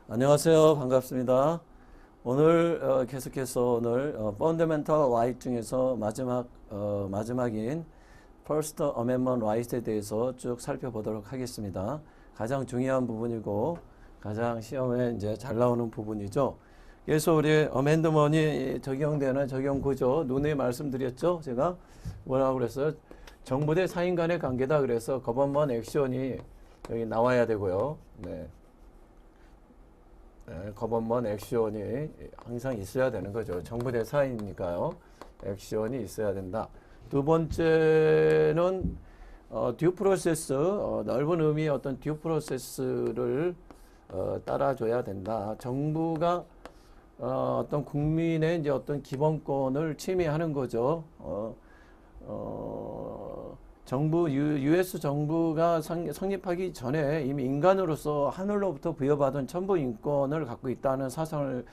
안녕하세요. 반갑습니다. 오늘 계속해서 오늘 Fundamental Right 중에서 마지막인 First Amendment Right에 대해서 쭉 살펴보도록 하겠습니다. 가장 중요한 부분이고 가장 시험에 이제 잘 나오는 부분이죠. 그래서 우리 어멘드먼이 적용되는 적용 구조 누누이 말씀드렸죠. 제가 뭐라고 그랬어요? 정부 대 사인 간의 관계다. 그래서 거버먼 액션이 여기 나와야 되고요. 네. 거버먼 액션이 항상 있어야 되는 거죠. 정부 대 사이니까요. 액션이 있어야 된다. 두 번째는 듀 프로세스, 넓은 의미의 어떤 듀 프로세스를 따라줘야 된다. 정부가 어떤 국민의 이제 어떤 기본권을 침해하는 거죠. 정부, US 정부가 성립하기 전에 이미 인간으로서 하늘로부터 부여받은 천부 인권을 갖고 있다는 사상을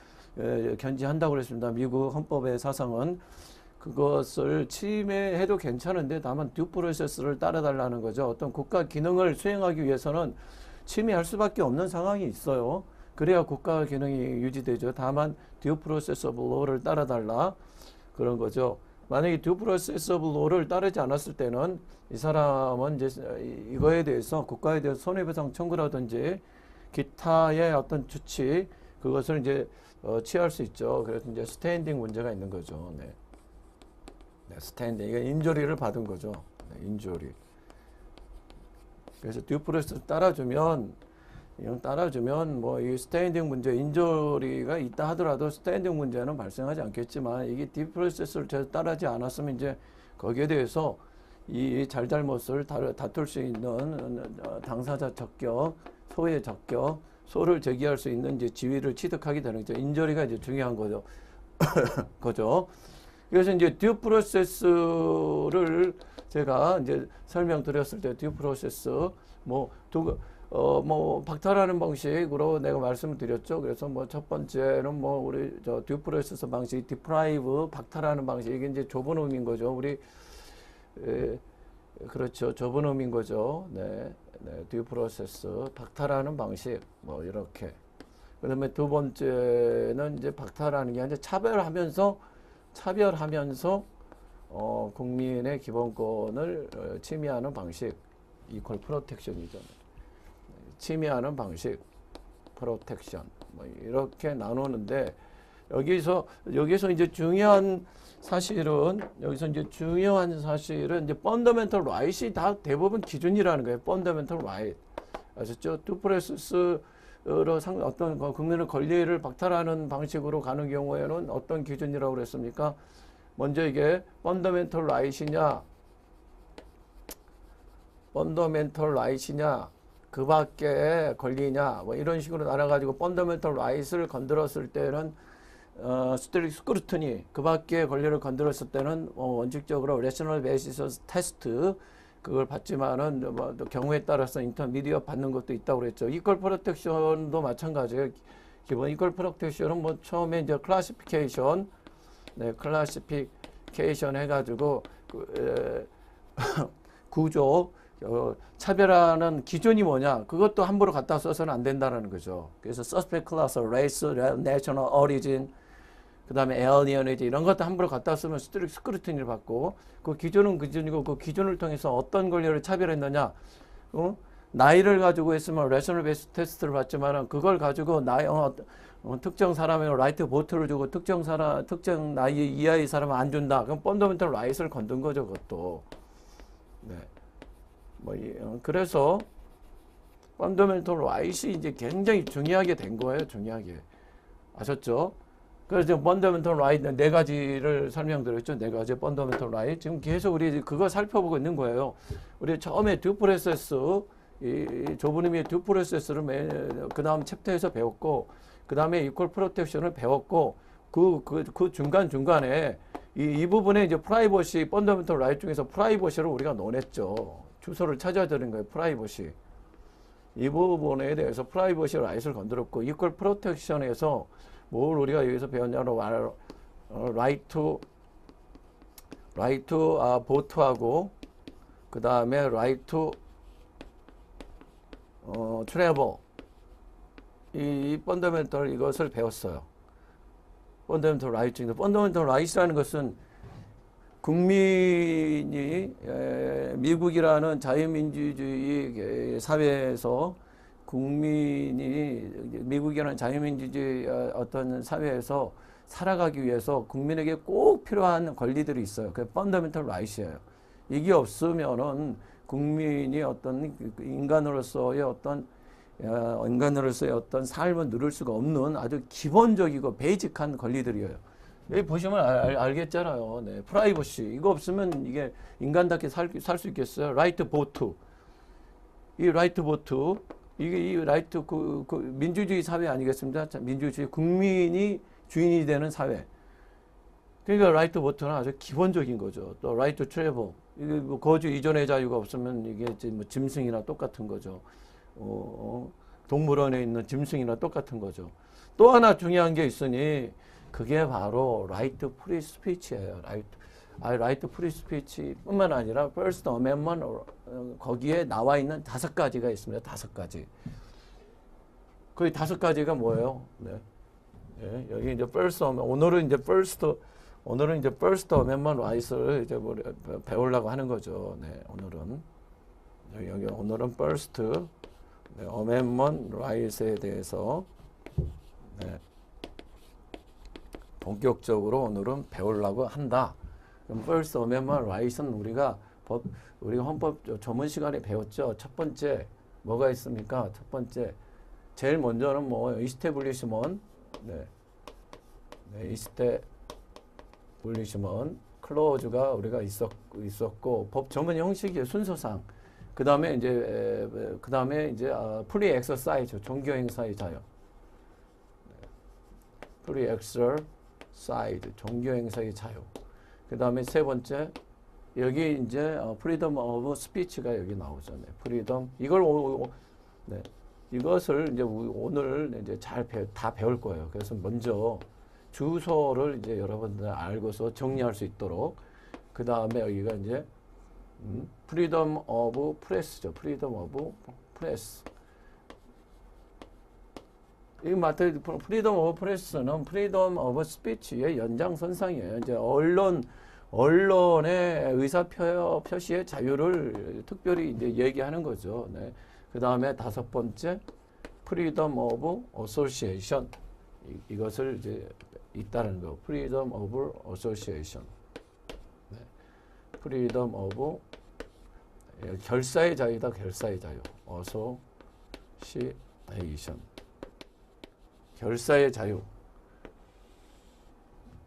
견지한다고 그랬습니다. 미국 헌법의 사상은 그것을 침해해도 괜찮은데 다만 듀 프로세스를 따라달라는 거죠. 어떤 국가 기능을 수행하기 위해서는 침해할 수밖에 없는 상황이 있어요. 그래야 국가 기능이 유지되죠. 다만 듀 프로세스 오브 로를 따라달라 그런 거죠. 만약에 듀 프로세스 오브 로를 따르지 않았을 때는 이 사람은 이제 이거에 대해서 국가에 대해서 손해배상 청구라든지 기타의 어떤 조치 그것을 이제 취할 수 있죠. 그래서 이제 스탠딩 문제가 있는 거죠. 네. 네, 스탠딩 이게 인조리를 받은 거죠. 네, 인조리. 그래서 듀 프로세스 따라주면 뭐 이 스탠딩 문제, 인조리가 있다 하더라도 스탠딩 문제는 발생하지 않겠지만 이게 듀 프로세스를 제대로 따르지 않았으면 이제 거기에 대해서 이 잘잘못을 다툴 수 있는 당사자 적격, 소의 적격, 소를 제기할 수 있는 이제 지위를 취득하게 되는 거죠. 인조리가 이제 중요한 거죠. 거죠. 그래서 이제 듀 프로세스를 제가 이제 설명드렸을 때 듀 프로세스 뭐 박탈하는 방식으로 내가 말씀을 드렸죠. 그래서 뭐 첫 번째는 뭐 우리 듀 프로세스 방식, 디프라이브 박탈하는 방식 이게 이제 좁은 의미인 거죠. 우리 그렇죠. 좁은 의미인 거죠. 네, 듀 프로세스 박탈하는 방식 뭐 이렇게. 그다음에 두 번째는 이제 박탈하는 게 아니라 차별하면서 국민의 기본권을 침해하는 방식, 이퀄 프로텍션이죠. 침해하는 방식, 프로텍션 뭐 이렇게 나누는데 여기서 이제 중요한 사실은 이제 펀더멘털 라이트이 다 대부분 기준이라는 거예요. 펀더멘털 라이트 아셨죠? 듀 프로세스로 어떤 국민의 권리를 박탈하는 방식으로 가는 경우에는 어떤 기준이라고 그랬습니까? 먼저 이게 펀더멘털 라이트이냐 그 밖에 권리냐 뭐 이런 식으로 나눠가지고 펀더멘털 라이트를 건드렸을 때는 스트릭트 스크루트니 그 밖에 권리를 건드렸을 때는 원칙적으로 레셔널 베이시스 테스트 그걸 받지만은 뭐 경우에 따라서 인터미디어 받는 것도 있다고 그랬죠. 이퀄 프로텍션도 마찬가지예요. 기본 이퀄 프로텍션은 뭐 처음에 이제 클래시피케이션 해가지고 구조 차별하는 기준이 뭐냐 그것도 함부로 갖다 써서는 안 된다는 거죠. 그래서 suspect class, race, national origin 그 다음에 alienage 이런 것도 함부로 갖다 쓰면 스크루티니를 받고 그 기준은 기준이고 그 기준을 통해서 어떤 권리를 차별했느냐 나이를 가지고 했으면 rational based 테스트를 받지만 그걸 가지고 특정 사람에게 라이트 보트를 주고 특정 나이 이하의 사람은 안 준다. 그럼 펀더멘털 라이트를 건든 거죠. 그것도. 네. 그래서 펀더멘털 라이트이 이제 굉장히 중요하게 된 거예요. 중요하게. 아셨죠? 그래서 펀더멘털 라이트 네 가지를 설명드렸죠. 네 가지 펀더멘털 라이트. 지금 계속 우리 그거 살펴보고 있는 거예요. 우리 처음에 듀 프로세스 이 좁은 의미의 듀 프로세스를 그 다음 챕터에서 배웠고 그 다음에 이퀄 프로텍션을 배웠고 그 중간중간에 이 부분에 이제 프라이버시 펀더멘털 라이트 중에서 프라이버시를 우리가 논했죠. 주소를 찾아야 되는 거예요. 프라이버시. 이 부분에 대해서 프라이버시 라이트를 건드렸고 이퀄 프로텍션에서 뭘 우리가 여기서 배웠냐로 라이트 보트하고 그 다음에 라이트 트래블 이 펀더멘털 이것을 배웠어요. 펀더멘털 라이트. 펀더멘털 라이트라는 것은 국민이 미국이라는 자유민주주의 사회에서 국민이 미국이라는 자유민주주의 어떤 사회에서 살아가기 위해서 국민에게 꼭 필요한 권리들이 있어요. 그게 펀더멘털 라이트예요. 이게 없으면은 국민이 어떤 인간으로서의 어떤 삶을 누릴 수가 없는 아주 기본적이고 베이직한 권리들이에요. 여기 보시면 알겠잖아요. 네. 프라이버시. 이거 없으면 이게 인간답게 살 수 있겠어요? 라이트 보트. 이 라이트 보트. 이 라이트, 민주주의 사회 아니겠습니까? 민주주의 국민이 주인이 되는 사회. 그러니까 라이트 보트는 아주 기본적인 거죠. 또 라이트 트래블. 이게 뭐 거주 이전의 자유가 없으면 이게 뭐 짐승이나 똑같은 거죠. 동물원에 있는 짐승이나 똑같은 거죠. 또 하나 중요한 게 있으니 그게 바로 라이트 프리 스피치예요. 라이트 프리 스피치 뿐만 아니라 First Amendment 거기에 나와 있는 5가지가 있습니다. 5가지. 그 5가지가 뭐예요? 네. 네. 여기 이제 오늘은 이제 First Amendment Rights를 이제 뭐 배우려고 하는 거죠. 네. 오늘은 First Amendment Rights에 대해서 네. 본격적으로 오늘은 배우려고 한다. 그럼 First Amendment Rights는 우리가 헌법 전문 시간에 배웠죠. 첫 번째 뭐가 있습니까? 첫 번째 제일 먼저는 뭐 Establishment, 네, Establishment 클로즈가 우리가 있었고 법 전문 형식의 순서상 그 다음에 이제 Free Exercise 종교 행사의 자유, Free Exercise 종교 행사의 자유. 그 다음에 세 번째, 여기 이제 freedom of speech가 여기 나오죠. 네. freedom. 이것을 이제 오늘 이제 다 배울 거예요. 그래서 먼저 주소를 이제 여러분들 알고서 정리할 수 있도록. 그 다음에 여기가 이제 freedom of press죠. freedom of press. 이 freedom of press는 freedom of speech의 연장선상이에요. 이제 언론의 의사 표시의 자유를 특별히 이제 얘기하는 거죠. 네. 그 다음에 5번째, freedom of association. 이것을 이제 있다는 거. freedom of association. 네. freedom of 결사의 자유다. 결사의 자유. association. 결사의 자유.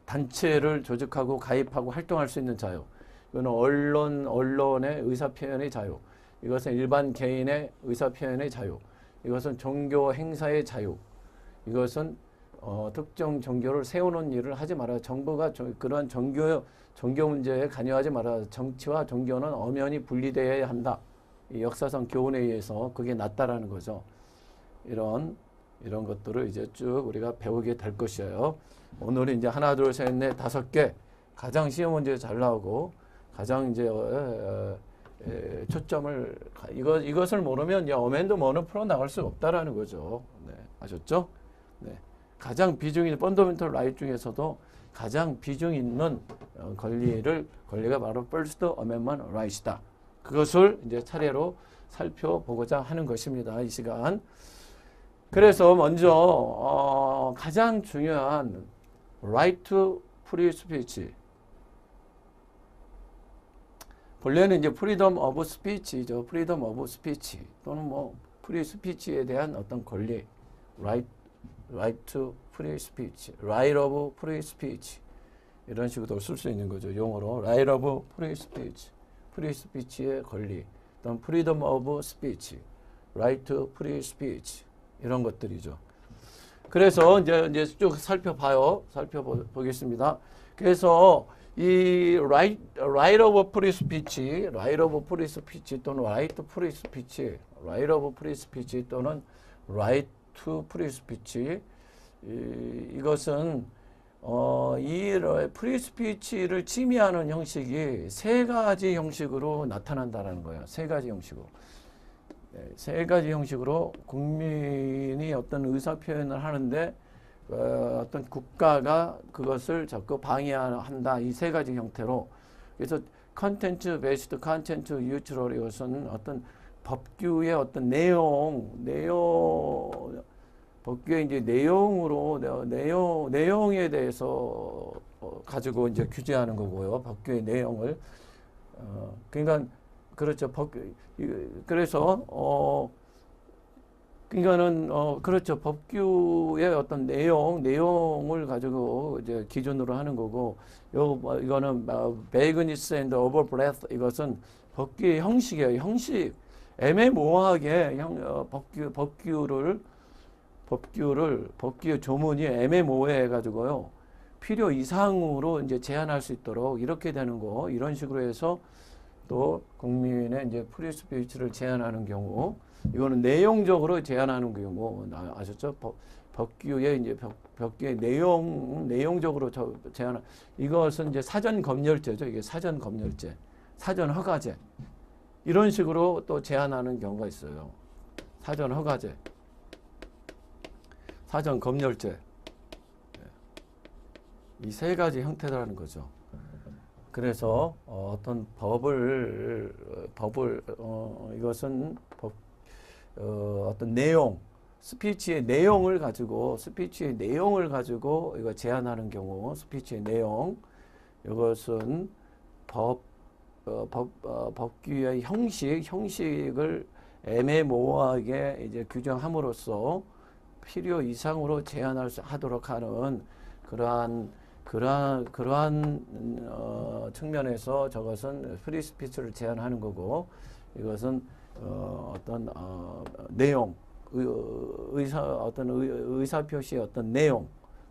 단체를 조직하고 가입하고 활동할 수 있는 자유. 이거는 언론의 의사표현의 자유. 이것은 일반 개인의 의사표현의 자유. 이것은 종교 행사의 자유. 이것은 특정 종교를 세우는 일을 하지 말아요. 정부가 그러한 종교 문제에 관여하지 말아요. 정치와 종교는 엄연히 분리되어야 한다. 이 역사상 교훈에 의해서 그게 낫다라는 거죠. 이런 것들을 이제 쭉 우리가 배우게 될 것이에요. 오늘은 이제 하나, 둘, 셋, 넷, 5개 가장 시험 문제 잘 나오고 가장 이제 초점을 이것을 모르면 어멘드먼을 풀어 나갈 수 없다라는 거죠. 네, 아셨죠? 네, 가장 비중 있는 펀더멘털 라이트 중에서도 가장 비중 있는 권리가 바로 First Amendment Rights다. 그것을 이제 차례로 살펴보고자 하는 것입니다. 이 시간. 그래서 먼저 가장 중요한 right to free speech. 본래는 이제 freedom of speech죠. freedom of speech 또는 뭐 free speech에 대한 어떤 권리, right to free speech, right of free speech 이런 식으로 쓸 수 있는 거죠. 용어로 right of free speech, free speech의 권리, 또는 freedom of speech, right to free speech. 이런 것들이죠. 그래서 이제 쭉 살펴보겠습니다. 그래서 이 right of free speech, right of free speech 또는 right to free speech, right of free speech 또는 right to free speech 이것은 이 free speech를 침해하는 형식이 3가지 형식으로 나타난다라는 거예요. 3가지 형식으로. 세 가지 형식으로 국민이 어떤 의사 표현을 하는데 어떤 국가가 그것을 자꾸 방해한다. 이 세 가지 형태로. 그래서 컨텐츠 베이스드 컨텐츠 뉴트럴, 이것은 어떤 법규의 어떤 법규의 이제 내용에 대해서 가지고 이제 규제하는 거고요. 법규의 내용을. 그러니까 그렇죠. 그래서 그러니까는 그렇죠. 법규의 어떤 내용을 가지고 이제 기준으로 하는 거고, 이거는 vagueness and overbreadth, 이것은 법규의 형식이에요. 형식. 애매모호하게 법규의 조문이 애매모호해 가지고요. 필요 이상으로 이제 제한할 수 있도록 이렇게 되는 거, 이런 식으로 해서 또 국민의 이제 프리스피치를 제한하는 경우, 이거는 내용적으로 제한하는 경우, 아셨죠? 법규의 이제 법규의 내용적으로 제한. 이것은 이제 사전 검열죄죠. 이게 사전 검열죄, 사전 허가죄, 이런 식으로 또 제한하는 경우가 있어요. 사전 허가죄, 사전 검열죄, 이 세 가지 형태라는 거죠. 그래서 어떤 이것은 어떤 내용, 스피치의 내용을 가지고 이거 제한하는 경우, 스피치의 내용, 이것은 법규의 형식을 애매모호하게 이제 규정함으로써 필요 이상으로 하도록 하는 그러한 측면에서 저것은 프리스피치를 제한하는 거고, 이것은 어떤 내용, 의사 표시의 어떤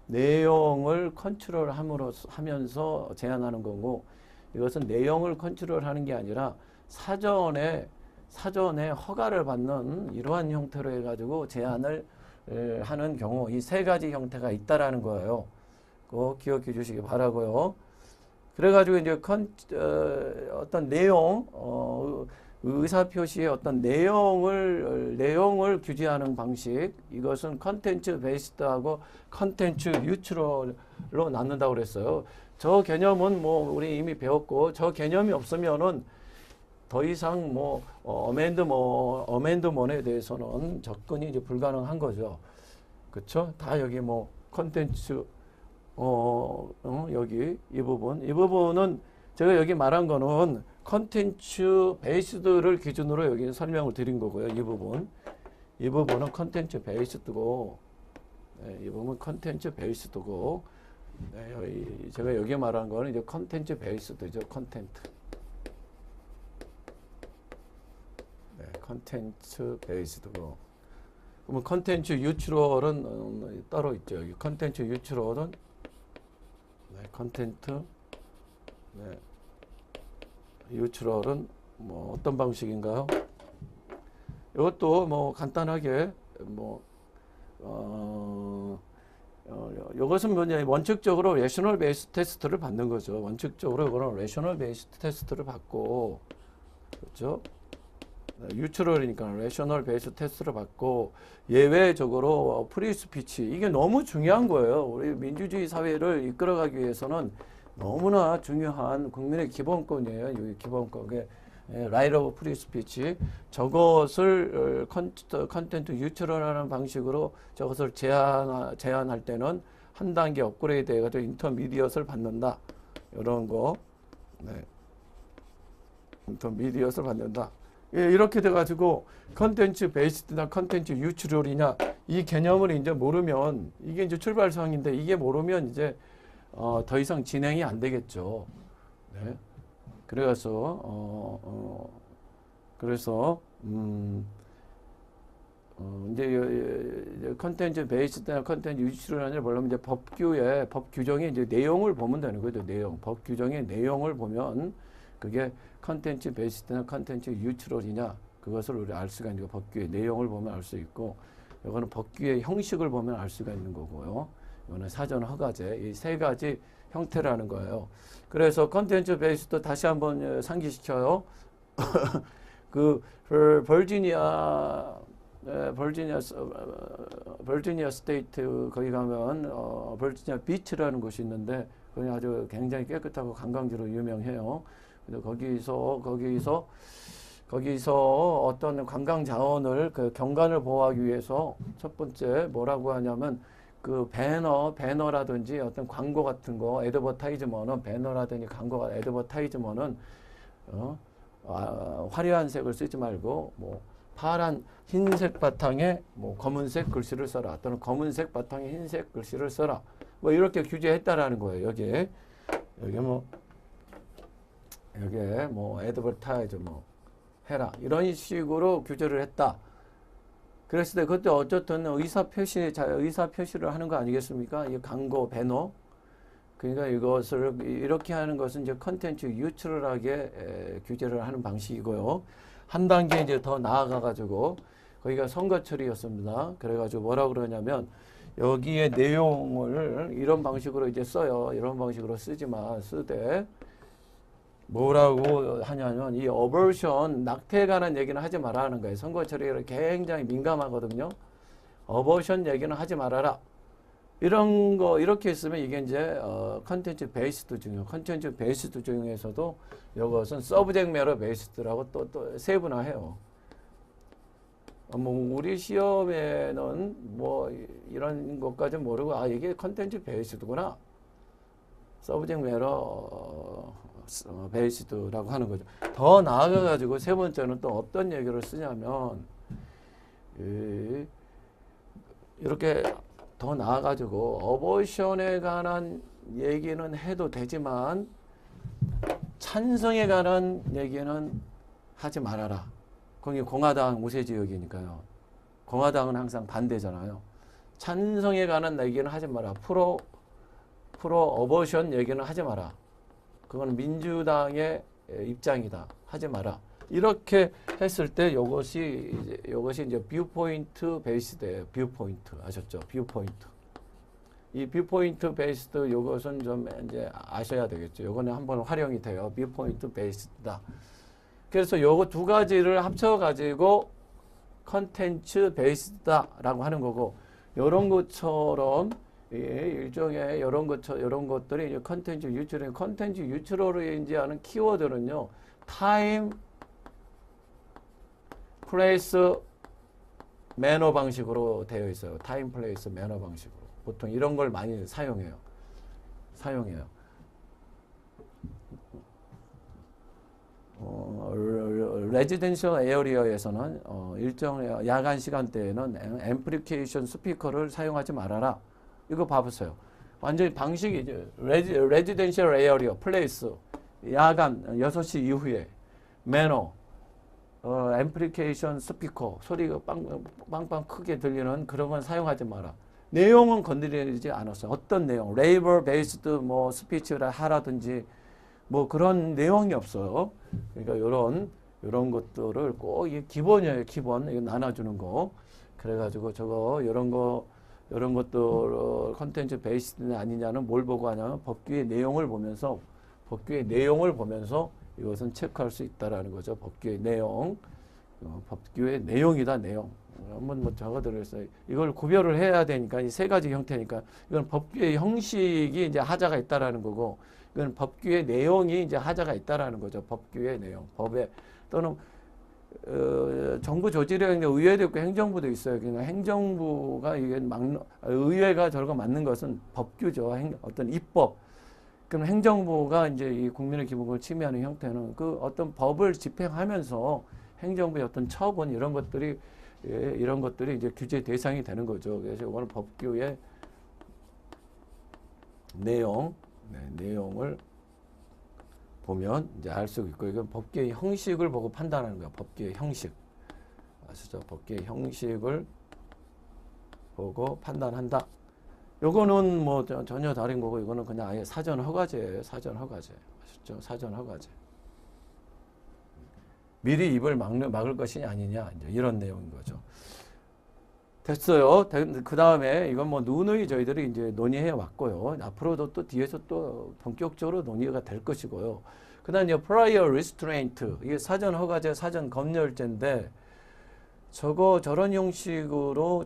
내용을 컨트롤하면서 제한하는 거고, 이것은 내용을 컨트롤하는 게 아니라 사전에 허가를 받는 이러한 형태로 해가지고 제한을 하는 경우, 이 세 가지 형태가 있다라는 거예요. 꼭 기억해 주시기 바라고요. 그래가지고 이제 어떤 내용, 의사표시의 어떤 내용을 규제하는 방식, 이것은 컨텐츠 베이스드하고 컨텐츠 뉴트럴로 나눈다고 그랬어요. 저 개념은 뭐 우리 이미 배웠고, 저 개념이 없으면은 더 이상 뭐 어멘드먼에 대해서는 접근이 이제 불가능한 거죠. 그렇죠? 다 여기 뭐 컨텐츠 여기 이 부분은 제가 여기 말한 거는 컨텐츠 베이스드를 기준으로 여기 설명을 드린 거고요. 이 부분은 컨텐츠 베이스드고, 네, 이 부분은 컨텐츠 베이스드고, 네, 제가 여기 말한 거는 이제 컨텐츠 베이스드죠. 컨텐츠. 네, 컨텐츠 베이스드고. 그러면 컨텐츠 뉴트럴은 따로 있죠. 여기 컨텐츠 뉴트럴은 컨텐츠, 뉴트럴은 뭐 어떤 방식인가요? 이것도 뭐 간단하게 이것은 뭐냐, 원칙적으로 레셔널 베이스 테스트를 받는 거죠. 원칙적으로 이거는 레셔널 베이스 테스트를 받고, 그렇죠? 뉴트럴이니까 레셔널 베이스 테스트를 받고, 예외적으로 프리스피치, 이게 너무 중요한 거예요. 우리 민주주의 사회를 이끌어가기 위해서는 너무나 중요한 국민의 기본권이에요. 이 기본권, 라이트 오브 프리스피치, 저것을 컨텐츠 뉴트럴하는 방식으로 저것을 제한할 때는 한 단계 업그레이드 해가지고 인터미디엇을 받는다. 이런 거, 인터미디엇을 받는다. 이렇게 돼가지고 컨텐츠 베이스드나 컨텐츠 뉴트럴이냐, 이 개념을 이제 모르면, 이게 이제 출발선인데, 이게 모르면 이제 더 이상 진행이 안 되겠죠. 네. 그래서 이제 컨텐츠 베이스드나 컨텐츠 뉴트럴이 아니라 뭐냐면 이제 법 규정의 이제 내용을 보면 되는 거죠. 법 규정의 내용을 보면 그게 컨텐츠 베이스드나 컨텐츠 뉴트럴이냐, 그것을 우리 알 수가 있는 거. 법규의 내용을 보면 알 수 있고, 이거는 법규의 형식을 보면 알 수가 있는 거고요. 이거는 사전 허가제, 이 세 가지 형태라는 거예요. 그래서 컨텐츠 베이스도 다시 한번 상기시켜요. 그 버지니아 버지니아 스테이트 거기 가면 버지니아 비치라는 곳이 있는데 거기 아주 굉장히 깨끗하고 관광지로 유명해요. 근데 거기서 어떤 관광 자원을 그 경관을 보호하기 위해서 첫 번째 뭐라고 하냐면 그 배너라든지 어떤 광고 같은 거 애드버타이즈먼은 배너라든지 광고가 애드버타이즈먼은 화려한 색을 쓰지 말고 뭐 파란 흰색 바탕에 뭐 검은색 글씨를 써라 또는 검은색 바탕에 흰색 글씨를 써라 뭐 이렇게 규제했다라는 거예요. 여기에 뭐 애드버타이즈 뭐 해라 이런 식으로 규제를 했다. 그랬을 때 그때 어쨌든 의사 표시를 하는 거 아니겠습니까? 이 광고 배너. 그러니까 이것을 이렇게 하는 것은 이제 컨텐츠 뉴트럴하게 규제를 하는 방식이고요. 한 단계 이제 더 나아가 가지고 거기가 선거철이었습니다. 그래가지고 뭐라 그러냐면 여기에 내용을 이런 방식으로 이제 써요. 이런 방식으로 쓰되 뭐라고 하냐면 이 어버션 낙태에 관한 얘기는 하지 말라는 거예요. 선거철이 굉장히 민감하거든요. 어버션 얘기는 하지 말아라. 이런 거 이렇게 있으면 이게 이제 컨텐츠 베이스드 중에서도 이것은 서브젝트 매러 베이스드라고 또 세분화해요. 뭐 우리 시험에는 뭐 이런 것까지 모르고 이게 컨텐츠 베이스드구나. 서브젝트 매러 베이스드라고 하는 거죠. 더 나아가 가지고 세 번째는 또 어떤 얘기를 쓰냐면 이렇게 더 나아가지고 어버션에 관한 얘기는 해도 되지만 찬성에 관한 얘기는 하지 말아라. 거기 공화당 우세지역이니까요. 공화당은 항상 반대잖아요. 찬성에 관한 얘기는 하지 마라. 프로 어버션 얘기는 하지 마라. 그건 민주당의 입장이다. 하지 마라. 이렇게 했을 때 이것이 이제 뷰포인트 베이스드예요. 뷰포인트 아셨죠? 뷰포인트. 이 뷰포인트 베이스드 이것은 좀 이제 아셔야 되겠죠. 이거는 한번 활용이 돼요. 뷰포인트 베이스드다. 그래서 요거 두 가지를 합쳐 가지고 컨텐츠 베이스드다라고 하는 거고 이런 것처럼 일종의 이런 것들이 이제 컨텐츠 유출으로 인지하는 키워드는요. 타임 플레이스 매너 방식으로 되어 있어요. 타임 플레이스 매너 방식으로. 보통 이런 걸 많이 사용해요. 레지던셜 에어리어에서는 일정 야간 시간대에는 앰플리케이션 스피커를 사용하지 말아라. 이거 봐보세요. 완전히 방식이 이제 레지던셜 에어리어 플레이스 야간 6시 이후에 매너 앰플리케이션 스피커 소리가 빵빵 크게 들리는 그런 건 사용하지 마라. 내용은 건드리지 않았어요. 어떤 내용, 레이버 베이스드 뭐 스피치를 하라든지 뭐 그런 내용이 없어요. 그러니까 이런 것들을 꼭 이게 기본이에요. 기본 이거 나눠주는 거. 그래가지고 이런 것들 컨텐츠 베이스드 아니냐는 뭘 보고 하냐면 법규의 내용을 보면서 이것은 체크할 수 있다라는 거죠. 법규의 내용. 법규의 내용이다, 내용. 한번 뭐 적어드렸어요. 이걸 구별을 해야 되니까 이 세 가지 형태니까 이건 법규의 형식이 이제 하자가 있다라는 거고 이건 법규의 내용이 이제 하자가 있다라는 거죠. 법규의 내용. 법에 또는 정부 조직에 의회도 있고 행정부도 있어요. 그러니까 행정부가 이게 의회가 저거 맞는 것은 법규죠. 어떤 입법. 그럼 행정부가 이제 이 국민의 기본권을 침해하는 형태는 그 어떤 법을 집행하면서 행정부의 어떤 처분 이런 것들이 이제 규제 대상이 되는 거죠. 그래서 이거는 법규의 내용을 보면 이제 알 수 있고 이건 법규의 형식을 보고 판단하는 거야. 법규의 형식. 아시죠? 법규의 형식을 보고 판단한다. 요거는 뭐 전혀 다른 거고 이거는 그냥 아예 사전 허가제예요. 사전 허가제. 아셨죠? 사전 허가제. 미리 입을 막을 것이 아니냐 이제 이런 내용인 거죠. 됐어요. 그 다음에 이건 뭐 누누이 저희들이 이제 논의해 왔고요. 앞으로도 또 뒤에서 또 본격적으로 논의가 될 것이고요. 그다음 이제 prior restraint 이게 사전 허가제, 사전 검열제인데 저런 형식으로